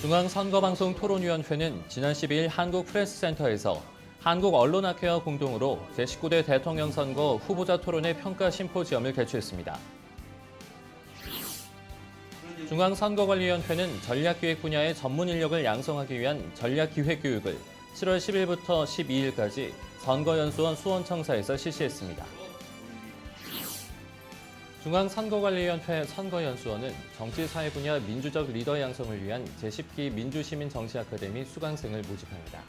중앙선거방송토론위원회는 지난 12일 한국프레스센터에서 한국언론학회와 공동으로 제19대 대통령 선거 후보자 토론회 평가 심포지엄을 개최했습니다. 중앙선거관리위원회는 전략기획 분야의 전문 인력을 양성하기 위한 전략기획교육을 7월 10일부터 12일까지 선거연수원 수원청사에서 실시했습니다. 중앙선거관리위원회 선거연수원은 정치사회 분야 민주적 리더 양성을 위한 제10기 민주시민정치아카데미 수강생을 모집합니다.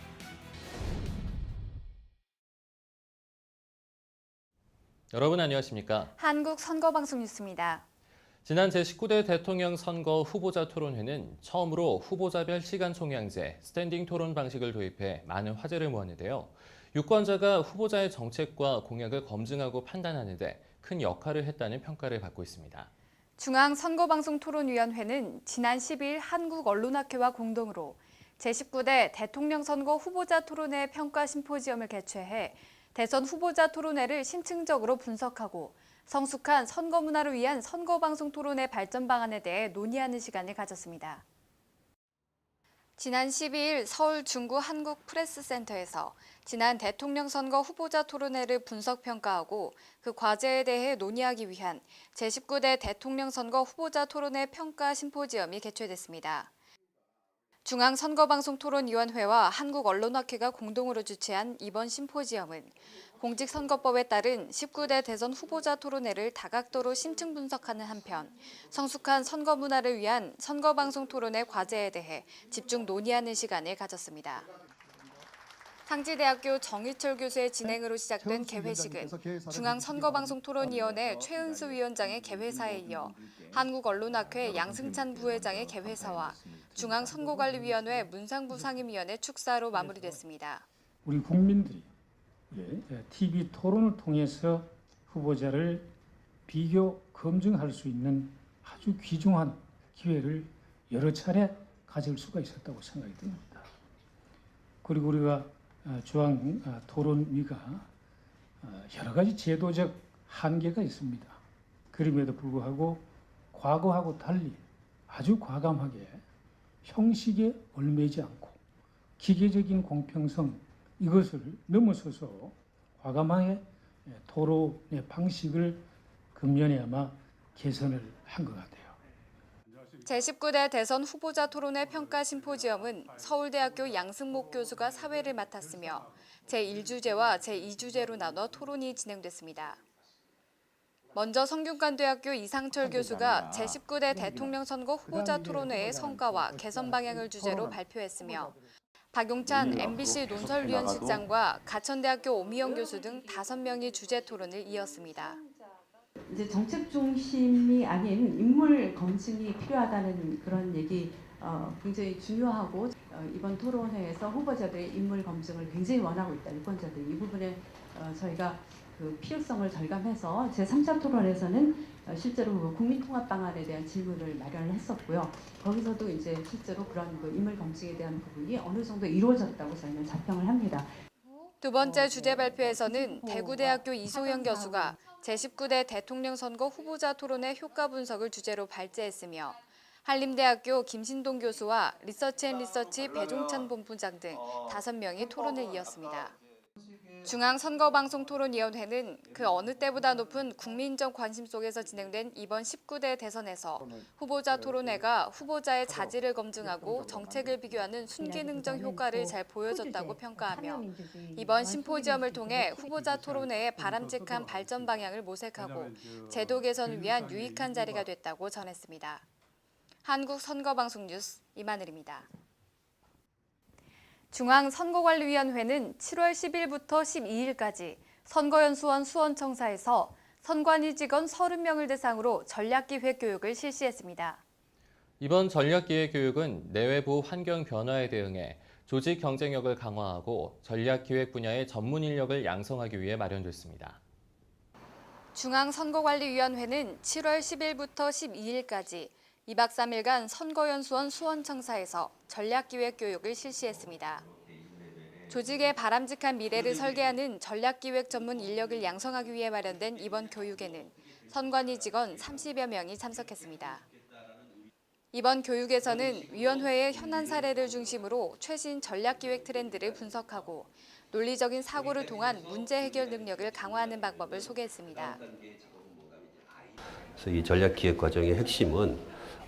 여러분 안녕하십니까? 한국선거방송 뉴스입니다. 지난 제19대 대통령 선거 후보자 토론회는 처음으로 후보자별 시간 총량제, 스탠딩 토론 방식을 도입해 많은 화제를 모았는데요. 유권자가 후보자의 정책과 공약을 검증하고 판단하는 데 큰 역할을 했다는 평가를 받고 있습니다. 중앙선거방송토론위원회는 지난 10일 한국언론학회와 공동으로 제19대 대통령 선거 후보자 토론회 평가 심포지엄을 개최해 대선 후보자 토론회를 심층적으로 분석하고 성숙한 선거 문화를 위한 선거방송 토론회 발전 방안에 대해 논의하는 시간을 가졌습니다. 지난 12일 서울 중구 한국프레스센터에서 지난 대통령 선거 후보자 토론회를 분석평가하고 그 과제에 대해 논의하기 위한 제19대 대통령 선거 후보자 토론회 평가 심포지엄이 개최됐습니다. 중앙선거방송토론위원회와 한국언론학회가 공동으로 주최한 이번 심포지엄은 공직선거법에 따른 19대 대선 후보자 토론회를 다각도로 심층 분석하는 한편 성숙한 선거 문화를 위한 선거방송 토론회 과제에 대해 집중 논의하는 시간을 가졌습니다. 상지대학교 정희철 교수의 진행으로 시작된 개회식은 중앙선거방송토론위원회 최은수 위원장의 개회사에 이어 한국언론학회 양승찬 부회장의 개회사와 중앙선거관리위원회 문상부 상임위원회 축사로 마무리됐습니다. 우리 국민들이 TV 토론을 통해서 후보자를 비교 검증할 수 있는 아주 귀중한 기회를 여러 차례 가질 수가 있었다고 생각이 듭니다. 그리고 우리가 중앙토론위가 여러 가지 제도적 한계가 있습니다. 그럼에도 불구하고 과거하고 달리 아주 과감하게 형식에 얽매이지 않고 기계적인 공평성 이것을 넘어서서 과감하게 토론의 방식을 금년에 아마 개선을 한 것 같아요. 제19대 대선 후보자 토론회 평가 심포지엄은 서울대학교 양승목 교수가 사회를 맡았으며 제1주제와 제2주제로 나눠 토론이 진행됐습니다. 먼저 성균관대학교 이상철 교수가 제19대 대통령 선거 후보자 토론회의 성과와 개선 방향을 주제로 발표했으며 박용찬 MBC 논설위원실장과 가천대학교 오미영 교수 등 5명이 주제 토론을 이었습니다. 이제 정책 중심이 아닌 인물 검증이 필요하다는 그런 얘기 굉장히 중요하고 이번 토론회에서 후보자들의 인물 검증을 굉장히 원하고 있다. 유권자들이 이 부분에 저희가 그 필요성을 절감해서 제3차 토론에서는 실제로 국민통합 방안에 대한 질문을 마련을 했었고요. 거기서도 이제 실제로 그런 그 인물 검증에 대한 부분이 어느 정도 이루어졌다고 저희는 자평을 합니다. 두 번째 주제 발표에서는 대구대학교 이소영 교수가 제19대 대통령 선거 후보자 토론회 효과 분석을 주제로 발제했으며 한림대학교 김신동 교수와 리서치앤리서치 배종찬 본부장 등 5명이 토론을 이었습니다. 중앙선거방송토론위원회는 그 어느 때보다 높은 국민적 관심 속에서 진행된 이번 19대 대선에서 후보자 토론회가 후보자의 자질을 검증하고 정책을 비교하는 순기능적 효과를 잘 보여줬다고 평가하며 이번 심포지엄을 통해 후보자 토론회의 바람직한 발전 방향을 모색하고 제도 개선을 위한 유익한 자리가 됐다고 전했습니다. 한국선거방송 뉴스 이만을입니다. 중앙선거관리위원회는 7월 10일부터 12일까지 선거연수원 수원청사에서 선관위 직원 30명을 대상으로 전략기획 교육을 실시했습니다. 이번 전략기획 교육은 내외부 환경 변화에 대응해 조직 경쟁력을 강화하고 전략기획 분야의 전문 인력을 양성하기 위해 마련됐습니다. 중앙선거관리위원회는 7월 10일부터 12일까지 2박 3일간 선거연수원 수원청사에서 전략기획 교육을 실시했습니다. 조직의 바람직한 미래를 설계하는 전략기획 전문 인력을 양성하기 위해 마련된 이번 교육에는 선관위 직원 30여 명이 참석했습니다. 이번 교육에서는 위원회의 현안 사례를 중심으로 최신 전략기획 트렌드를 분석하고 논리적인 사고를 통한 문제 해결 능력을 강화하는 방법을 소개했습니다. 그래서 이 전략기획 과정의 핵심은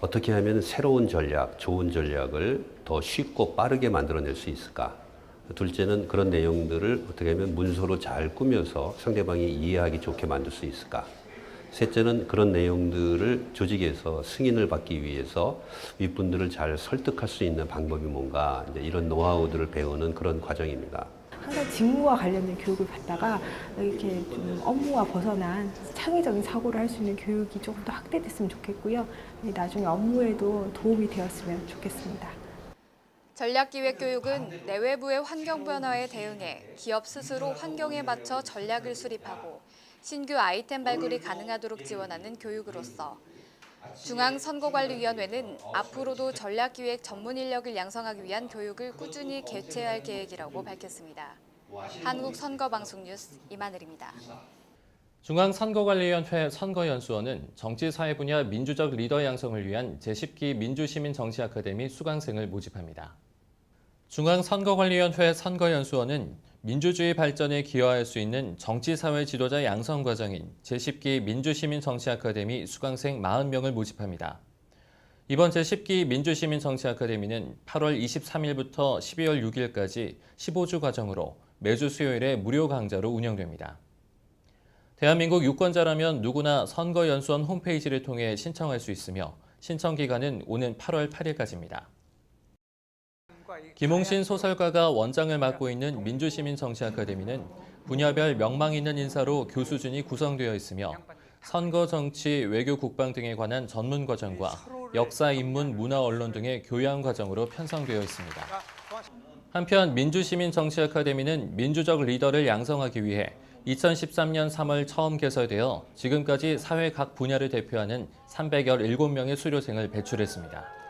어떻게 하면 새로운 전략, 좋은 전략을 더 쉽고 빠르게 만들어낼 수 있을까? 둘째는 그런 내용들을 어떻게 하면 문서로 잘 꾸며서 상대방이 이해하기 좋게 만들 수 있을까? 셋째는 그런 내용들을 조직에서 승인을 받기 위해서 윗분들을 잘 설득할 수 있는 방법이 뭔가, 이제 이런 노하우들을 배우는 그런 과정입니다. 항상 직무와 관련된 교육을 받다가 이렇게 좀 업무와 벗어난 창의적인 사고를 할 수 있는 교육이 조금 더 확대됐으면 좋겠고요. 나중에 업무에도 도움이 되었으면 좋겠습니다. 전략기획교육은 내외부의 환경 변화에 대응해 기업 스스로 환경에 맞춰 전략을 수립하고 신규 아이템 발굴이 가능하도록 지원하는 교육으로서 중앙선거관리위원회는 앞으로도 전략기획 전문 인력을 양성하기 위한 교육을 꾸준히 개최할 계획이라고 밝혔습니다. 한국선거방송 뉴스 이만을입니다. 중앙선거관리위원회 선거연수원은 정치사회 분야 민주적 리더 양성을 위한 제10기 민주시민정치아카데미 수강생을 모집합니다. 중앙선거관리위원회 선거연수원은 민주주의 발전에 기여할 수 있는 정치사회 지도자 양성 과정인 제10기 민주시민정치아카데미 수강생 40명을 모집합니다. 이번 제10기 민주시민정치아카데미는 8월 23일부터 12월 6일까지 15주 과정으로 매주 수요일에 무료 강좌로 운영됩니다. 대한민국 유권자라면 누구나 선거연수원 홈페이지를 통해 신청할 수 있으며 신청 기간은 오는 8월 8일까지입니다. 김홍신 소설가가 원장을 맡고 있는 민주시민정치아카데미는 분야별 명망 있는 인사로 교수진이 구성되어 있으며 선거, 정치, 외교, 국방 등에 관한 전문 과정과 역사, 인문, 문화, 언론 등의 교양 과정으로 편성되어 있습니다. 한편 민주시민정치아카데미는 민주적 리더를 양성하기 위해 2013년 3월 처음 개설되어 지금까지 사회 각 분야를 대표하는 317명의 수료생을 배출했습니다.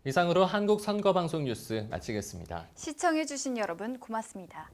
이상으로 한국선거방송 뉴스 마치겠습니다. 시청해주신 여러분 고맙습니다.